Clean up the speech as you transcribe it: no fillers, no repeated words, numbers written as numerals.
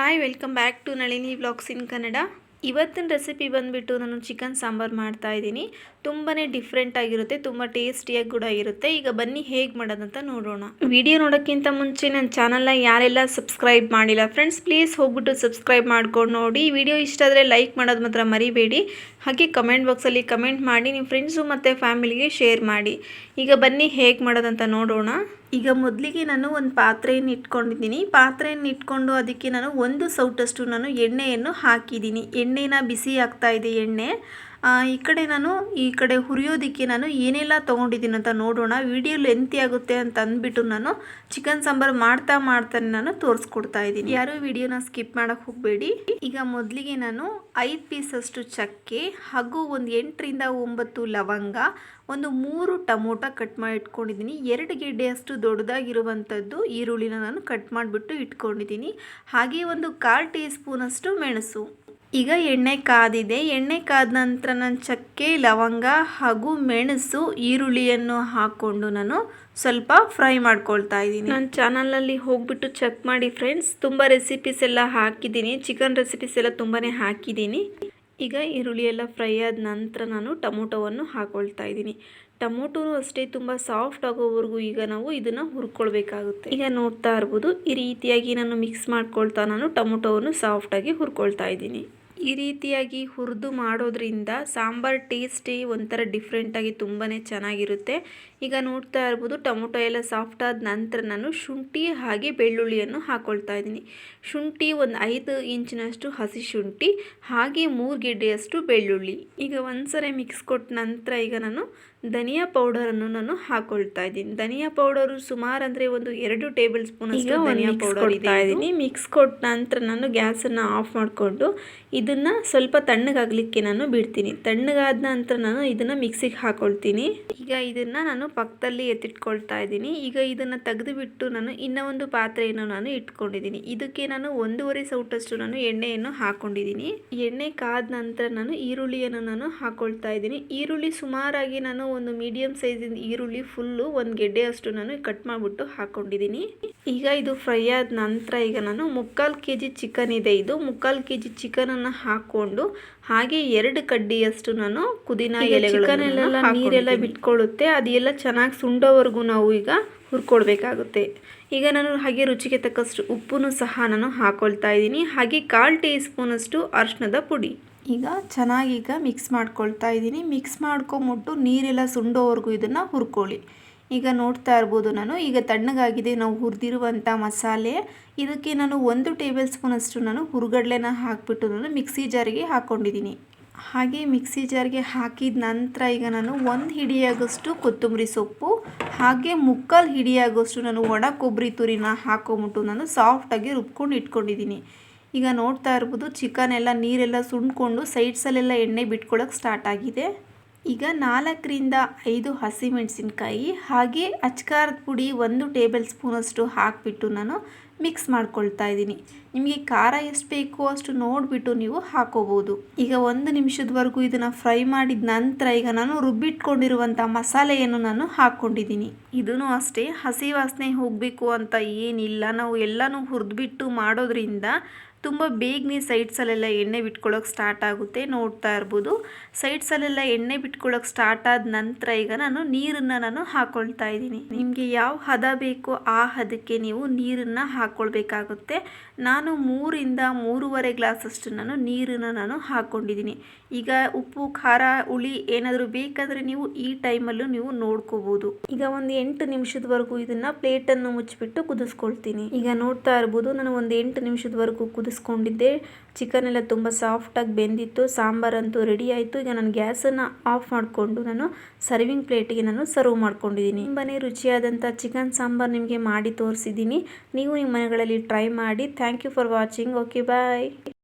Hi welcome back to Nalini vlogs in Kannada. ಇವತ್ತಿನ recipe ಬಂದುಬಿಟ್ಟು ನಾನು ಚಿಕನ್ ಸಾಂಬಾರು ಮಾಡ್ತಾ ಇದ್ದೀನಿ. ತುಂಬಾ ಡಿಫ್ರೆಂಟ್ ಆಗಿರುತ್ತೆ, ತುಂಬ ಟೇಸ್ಟಿಯಾಗಿ ಕೂಡ ಇರುತ್ತೆ. ಈಗ ಬನ್ನಿ ಹೇಗೆ ಮಾಡೋದಂತ ನೋಡೋಣ. ವಿಡಿಯೋ ನೋಡೋಕ್ಕಿಂತ ಮುಂಚೆ ನನ್ನ ಚಾನಲ್ನ ಯಾರೆಲ್ಲ ಸಬ್ಸ್ಕ್ರೈಬ್ ಮಾಡಿಲ್ಲ ಫ್ರೆಂಡ್ಸ್, ಪ್ಲೀಸ್ ಹೋಗ್ಬಿಟ್ಟು ಸಬ್ಸ್ಕ್ರೈಬ್ ಮಾಡ್ಕೊಂಡು ನೋಡಿ. ವಿಡಿಯೋ ಇಷ್ಟ ಆದರೆ ಲೈಕ್ ಮಾಡೋದು ಮಾತ್ರ ಮರಿಬೇಡಿ. ಹಾಗೆ ಕಮೆಂಟ್ ಬಾಕ್ಸಲ್ಲಿ ಕಮೆಂಟ್ ಮಾಡಿ ನಿಮ್ಮ ಫ್ರೆಂಡ್ಸು ಮತ್ತು ಫ್ಯಾಮಿಲಿಗೆ ಶೇರ್ ಮಾಡಿ. ಈಗ ಬನ್ನಿ ಹೇಗೆ ಮಾಡೋದಂತ ನೋಡೋಣ. ಈಗ ಮೊದಲಿಗೆ ನಾನು ಒಂದು ಪಾತ್ರೆಯನ್ನು ಇಟ್ಕೊಂಡಿದ್ದೀನಿ. ಪಾತ್ರೆಯನ್ನು ಇಟ್ಕೊಂಡು ಅದಕ್ಕೆ ನಾನು 1 ಸೌಟಷ್ಟು ನಾನು ಎಣ್ಣೆಯನ್ನು ಹಾಕಿದ್ದೀನಿ. ಎಣ್ಣೆನ ಬಿಸಿ ಆಗ್ತಾ ಇದೆ ಎಣ್ಣೆ. ಈ ಕಡೆ ಹುರಿಯೋದಕ್ಕೆ ನಾನು ಏನೆಲ್ಲ ತೊಗೊಂಡಿದ್ದೀನಿ ಅಂತ ನೋಡೋಣ. ವಿಡಿಯೋ ಲೆಂತಿ ಆಗುತ್ತೆ ಅಂತ ಅಂದ್ಬಿಟ್ಟು ನಾನು ಚಿಕನ್ ಸಾಂಬಾರು ಮಾಡ್ತಾನೆ ನಾನು ತೋರಿಸ್ಕೊಡ್ತಾ ಇದ್ದೀನಿ. ಯಾರು ವಿಡಿಯೋನ ಸ್ಕಿಪ್ ಮಾಡೋಕ್ಕೆ ಹೋಗಬೇಡಿ. ಈಗ ಮೊದಲಿಗೆ ನಾನು 5 ಪೀಸಷ್ಟು ಚಕ್ಕೆ ಹಾಗೂ ಒಂದು 8 ರಿಂದ 9 ಲವಂಗ, ಒಂದು 3 ಟೊಮೊಟೊ ಕಟ್ ಮಾಡಿ ಇಟ್ಕೊಂಡಿದ್ದೀನಿ. 2 ಗೆಡ್ಡೆಯಷ್ಟು ದೊಡ್ಡದಾಗಿರುವಂಥದ್ದು ಈರುಳ್ಳಿನ ನಾನು ಕಟ್ ಮಾಡಿಬಿಟ್ಟು ಇಟ್ಕೊಂಡಿದ್ದೀನಿ. ಹಾಗೆ ಒಂದು 1/4 ಟೀ ಸ್ಪೂನಷ್ಟು ಮೆಣಸು. ಈಗ ಎಣ್ಣೆ ಕಾದಿದೆ. ಎಣ್ಣೆ ಕಾದ ನಂತರ ನಾನು ಚಕ್ಕೆ, ಲವಂಗ ಹಾಗೂ ಮೆಣಸು, ಈರುಳ್ಳಿಯನ್ನು ಹಾಕ್ಕೊಂಡು ನಾನು ಸ್ವಲ್ಪ ಫ್ರೈ ಮಾಡ್ಕೊಳ್ತಾ ಇದ್ದೀನಿ. ನನ್ನ ಚಾನಲಲ್ಲಿ ಹೋಗ್ಬಿಟ್ಟು ಚೆಕ್ ಮಾಡಿ ಫ್ರೆಂಡ್ಸ್, ತುಂಬ ರೆಸಿಪೀಸ್ ಎಲ್ಲ ಹಾಕಿದ್ದೀನಿ, ಚಿಕನ್ ರೆಸಿಪೀಸ್ ಎಲ್ಲ ತುಂಬಾ ಹಾಕಿದ್ದೀನಿ. ಈಗ ಈರುಳ್ಳಿ ಎಲ್ಲ ಫ್ರೈ ಆದ ನಂತರ ನಾನು ಟೊಮೊಟೊವನ್ನು ಹಾಕ್ಕೊಳ್ತಾ ಇದ್ದೀನಿ. ಟೊಮೊಟೊನೂ ಅಷ್ಟೇ ತುಂಬ ಸಾಫ್ಟ್ ಆಗೋವರೆಗೂ ಈಗ ನಾವು ಇದನ್ನು ಹುರ್ಕೊಳ್ಬೇಕಾಗುತ್ತೆ. ಈಗ ನೋಡ್ತಾ ಇರ್ಬೋದು, ಈ ರೀತಿಯಾಗಿ ನಾನು ಮಿಕ್ಸ್ ಮಾಡ್ಕೊಳ್ತಾ ನಾನು ಟೊಮೊಟೊವನ್ನು ಸಾಫ್ಟಾಗಿ ಹುರ್ಕೊಳ್ತಾ ಇದ್ದೀನಿ. ಈ ರೀತಿಯಾಗಿ ಹುರಿದು ಮಾಡೋದ್ರಿಂದ ಸಾಂಬಾರು ಟೇಸ್ಟೇ ಒಂಥರ ಡಿಫ್ರೆಂಟಾಗಿ ತುಂಬಾ ಚೆನ್ನಾಗಿರುತ್ತೆ. ಈಗ ನೋಡ್ತಾ ಇರ್ಬೋದು, ಟೊಮೊಟೊ ಎಲ್ಲ ಸಾಫ್ಟ್ ಆದ ನಂತರ ನಾನು ಶುಂಠಿ ಹಾಗೆ ಬೆಳ್ಳುಳ್ಳಿಯನ್ನು ಹಾಕ್ಕೊಳ್ತಾ ಇದ್ದೀನಿ. ಶುಂಠಿ ಒಂದು 5 ಇಂಚಿನಷ್ಟು ಹಸಿ ಶುಂಠಿ ಹಾಗೆ 3 ಗೆಡ್ಡೆಯಷ್ಟು ಬೆಳ್ಳುಳ್ಳಿ. ಈಗ ಒಂದ್ಸರಿ ಮಿಕ್ಸ್ ಕೊಟ್ಟ ನಂತರ ಈಗ ನಾನು ಧನಿಯಾ ಪೌಡರನ್ನು ನಾನು ಹಾಕ್ಕೊಳ್ತಾ ಇದ್ದೀನಿ. ಧನಿಯಾ ಪೌಡರು ಸುಮಾರು ಅಂದರೆ ಒಂದು 2 ಟೇಬಲ್ ಸ್ಪೂನ್ ಅಷ್ಟು ಧನಿಯಾ ಪೌಡರ್ ಇದ್ದೀನಿ. ಮಿಕ್ಸ್ ಕೊಟ್ಟ ನಂತರ ನಾನು ಗ್ಯಾಸನ್ನು ಆಫ್ ಮಾಡಿಕೊಂಡು ಇದನ್ನು ಸ್ವಲ್ಪ ತಣ್ಣಗಾಗಲಿಕ್ಕೆ ನಾನು ಬಿಡ್ತೀನಿ. ತಣ್ಣಗಾದ ನಂತರ ನಾನು ಇದನ್ನು ಮಿಕ್ಸಿಗೆ ಹಾಕ್ಕೊಳ್ತೀನಿ. ಈಗ ಇದನ್ನು ನಾನು ಪಕ್ಕದಲ್ಲಿ ಎತ್ತಿಟ್ಕೊಳ್ತಾ ಇದ್ದೀನಿ. ಈಗ ಇದನ್ನು ತೆಗೆದುಬಿಟ್ಟು ನಾನು ಇನ್ನೂ ಒಂದು ಪಾತ್ರೆಯನ್ನು ನಾನು ಇಟ್ಕೊಂಡಿದ್ದೀನಿ. ಇದಕ್ಕೆ ನಾನು 1.5 ಸೌಟಷ್ಟು ನಾನು ಎಣ್ಣೆಯನ್ನು ಹಾಕ್ಕೊಂಡಿದ್ದೀನಿ. ಎಣ್ಣೆ ಕಾದ ನಂತರ ನಾನು ಈರುಳ್ಳಿಯನ್ನು ನಾನು ಹಾಕ್ಕೊಳ್ತಾ ಇದ್ದೀನಿ. ಈರುಳ್ಳಿ ಸುಮಾರಾಗಿ ನಾನು ಒಂದು ಮೀಡಿಯಂ ಸೈಜಿನ ಈರುಳ್ಳಿ ಫುಲ್ಲು 1 ಗೆಡ್ಡೆಯಷ್ಟು ನಾನು ಕಟ್ ಮಾಡಿಬಿಟ್ಟು ಹಾಕ್ಕೊಂಡಿದ್ದೀನಿ. ಈಗ ಇದು ಫ್ರೈ ಆದ ನಂತರ ಈಗ ನಾನು 3/4 kg ಚಿಕನ್ ಇದೆ. ಇದು 3/4 kg ಚಿಕನನ್ನು ಹಾಕ್ಕೊಂಡು ಹಾಗೆ 2 ಕಡ್ಡಿಯಷ್ಟು ನಾನು ಪುದೀನಾ ಎಲೆಗಳು, ಚಿಕನೆಲ್ಲ ನೀರೆಲ್ಲ ಬಿಟ್ಕೊಳ್ಳುತ್ತೆ, ಅದೆಲ್ಲ ಚೆನ್ನಾಗಿ ಸುಂಡೋವರೆಗೂ ನಾವು ಈಗ ಹುರ್ಕೊಳ್ಬೇಕಾಗುತ್ತೆ. ಈಗ ನಾನು ಹಾಗೆ ರುಚಿಗೆ ತಕ್ಕಷ್ಟು ಉಪ್ಪನ್ನು ಸಹ ನಾನು ಹಾಕ್ಕೊಳ್ತಾ ಇದ್ದೀನಿ. ಹಾಗೆ 1/4 ಟೀ ಸ್ಪೂನಷ್ಟು ಅರಿಶಿಣದ ಪುಡಿ. ಈಗ ಚೆನ್ನಾಗಿ ಮಿಕ್ಸ್ ಮಾಡ್ಕೊಳ್ತಾ ಇದ್ದೀನಿ. ಮಿಕ್ಸ್ ಮಾಡ್ಕೊಂಬಿಟ್ಟು ನೀರೆಲ್ಲ ಸುಂಡೋವರೆಗೂ ಇದನ್ನು ಹುರ್ಕೊಳ್ಳಿ. ಈಗ ನೋಡ್ತಾ ಇರ್ಬೋದು, ನಾನು ಈಗ ತಣ್ಣಗಾಗಿದೆ ನಾವು ಹುರಿದಿರುವಂಥ ಮಸಾಲೆ. ಇದಕ್ಕೆ ನಾನು 1 ಟೇಬಲ್ ಸ್ಪೂನಷ್ಟು ನಾನು ಹುರುಗಡ್ಲೆನ ಹಾಕಿಬಿಟ್ಟು ನಾನು ಮಿಕ್ಸಿ ಜಾರಿಗೆ ಹಾಕ್ಕೊಂಡಿದ್ದೀನಿ. ಹಾಗೆ ಮಿಕ್ಸಿ ಜಾರ್ಗೆ ಹಾಕಿದ ನಂತರ ಈಗ ನಾನು 1 ಹಿಡಿಯಾಗಷ್ಟು ಕೊತ್ತಂಬರಿ ಸೊಪ್ಪು ಹಾಗೆ 3/4 ಹಿಡಿಯಾಗಷ್ಟು ನಾನು ಒಣ ಕೊಬ್ಬರಿ ತುರಿನ ಹಾಕೊಂಬಿಟ್ಟು ನಾನು ಸಾಫ್ಟಾಗಿ ರುಬ್ಕೊಂಡು ಇಟ್ಕೊಂಡಿದ್ದೀನಿ. ಈಗ ನೋಡ್ತಾ ಇರ್ಬೋದು, ಚಿಕನ್ ಎಲ್ಲ ನೀರೆಲ್ಲ ಸುಂಡ್ಕೊಂಡು ಸೈಡ್ಸಲ್ಲೆಲ್ಲ ಎಣ್ಣೆ ಬಿಟ್ಕೊಳ್ಳೋಕೆ ಸ್ಟಾರ್ಟ್ ಆಗಿದೆ. ಈಗ 4 ರಿಂದ 5 ಹಸಿಮೆಣಸಿನ್ಕಾಯಿ ಹಾಗೆ ಅಚ್ಕಾರದ ಪುಡಿ 1 ಟೇಬಲ್ ಸ್ಪೂನಷ್ಟು ಹಾಕಿಬಿಟ್ಟು ನಾನು ಮಿಕ್ಸ್ ಮಾಡ್ಕೊಳ್ತಾ ಇದ್ದೀನಿ. ನಿಮಗೆ ಖಾರ ಎಷ್ಟು ಬೇಕೋ ಅಷ್ಟು ನೋಡಿಬಿಟ್ಟು ನೀವು ಹಾಕೋಬೋದು. ಈಗ 1 ನಿಮಿಷದವರೆಗೂ ಇದನ್ನು ಫ್ರೈ ಮಾಡಿದ ನಂತರ ಈಗ ನಾನು ರುಬ್ಬಿಟ್ಕೊಂಡಿರುವಂಥ ಮಸಾಲೆಯನ್ನು ನಾನು ಹಾಕ್ಕೊಂಡಿದ್ದೀನಿ. ಇದೂ ಅಷ್ಟೇ, ಹಸಿ ವಾಸನೆ ಹೋಗಬೇಕು ಅಂತ ಏನಿಲ್ಲ. ನಾವು ಎಲ್ಲನೂ ಹುರಿದ್ಬಿಟ್ಟು ಮಾಡೋದ್ರಿಂದ ತುಂಬ ಬೇಗನೆ ಸೈಡ್ಸಲ್ಲೆಲ್ಲ ಎಣ್ಣೆ ಬಿಟ್ಕೊಳ್ಳೋಕೆ ಸ್ಟಾರ್ಟ್ ಆಗುತ್ತೆ. ನೋಡ್ತಾ ಇರ್ಬೋದು, ಸೈಡ್ಸಲ್ಲೆಲ್ಲ ಎಣ್ಣೆ ಬಿಟ್ಕೊಳ್ಳೋಕೆ ಸ್ಟಾರ್ಟ್ ಆದ ನಂತರ ಈಗ ನಾನು ನೀರನ್ನು ನಾನು ಹಾಕ್ಕೊಳ್ತಾ ಇದ್ದೀನಿ. ನಿಮಗೆ ಯಾವ ಹದ ಬೇಕೋ ಆ ಹದಕ್ಕೆ ನೀವು ನೀರನ್ನು ಹಾಕ್ಕೊಳ್ಬೇಕಾಗುತ್ತೆ. ನಾನು 3 ರಿಂದ 3.5 ಗ್ಲಾಸಷ್ಟು ನಾನು ನೀರನ್ನು ನಾನು ಹಾಕ್ಕೊಂಡಿದ್ದೀನಿ. ಈಗ ಉಪ್ಪು, ಖಾರ, ಹುಳಿ ಏನಾದರೂ ಬೇಕಾದರೆ ನೀವು ಈ ಟೈಮಲ್ಲೂ ನೀವು ನೋಡ್ಕೋಬೋದು. ಈಗ ಒಂದು 8 ನಿಮಿಷದವರೆಗೂ ಇದನ್ನು ಪ್ಲೇಟನ್ನು ಮುಚ್ಚಿಬಿಟ್ಟು ಕುದಿಸ್ಕೊಳ್ತೀನಿ. ಈಗ ನೋಡ್ತಾ ಇರ್ಬೋದು, ನಾನು ಒಂದು 8 ನಿಮಿಷದವರೆಗೂ ಕುದಿಸ್ಕೊಂಡಿದ್ದೆ. ಚಿಕನ್ ಎಲ್ಲ ತುಂಬ ಸಾಫ್ಟಾಗಿ ಬೆಂದಿತ್ತು. ಸಾಂಬಾರಂತೂ ರೆಡಿ ಆಯಿತು. ಈಗ ನಾನು ಗ್ಯಾಸನ್ನು ಆಫ್ ಮಾಡಿಕೊಂಡು ನಾನು ಸರ್ವಿಂಗ್ ಪ್ಲೇಟಿಗೆ ನಾನು ಸರ್ವ್ ಮಾಡ್ಕೊಂಡಿದ್ದೀನಿ. ತುಂಬಾ ರುಚಿಯಾದಂಥ ಚಿಕನ್ ಸಾಂಬಾರು ನಿಮಗೆ ಮಾಡಿ ತೋರಿಸಿದ್ದೀನಿ. ನೀವು ನಿಮ್ಮ ಮನೆಗಳಲ್ಲಿ ಟ್ರೈ ಮಾಡಿ. Thank you for watching. Okay, bye.